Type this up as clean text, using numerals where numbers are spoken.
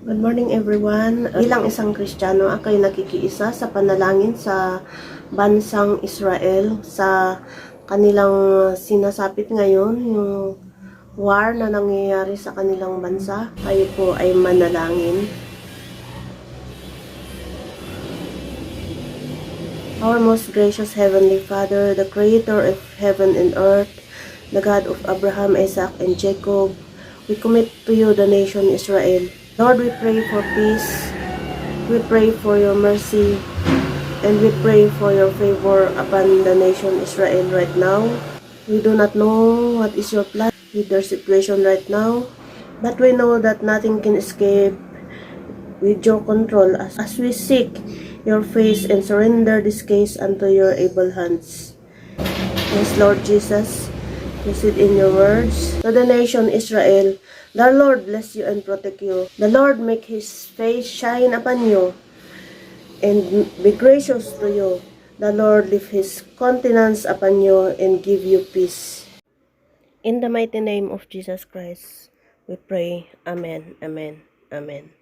Good morning everyone. Bilang isang Kristiyano, ako'y nakikiisa sa panalangin sa bansang Israel sa kanilang sinasapit ngayon, yung war na nangyayari sa kanilang bansa. Kayo po ay manalangin. Our most gracious Heavenly Father, the Creator of heaven and earth, the God of Abraham, Isaac, and Jacob, we commit to you the nation Israel. Lord, we pray for peace, we pray for your mercy, and we pray for your favor upon the nation Israel right now. We do not know what is your plan with their situation right now, but we know that nothing can escape with your control as we seek your face and surrender this case unto your able hands. Yes, Lord Jesus, you said in your words, to the nation Israel, the Lord bless you and protect you. The Lord make his face shine upon you and be gracious to you. The Lord lift his countenance upon you and give you peace. In the mighty name of Jesus Christ, we pray. Amen, amen, amen.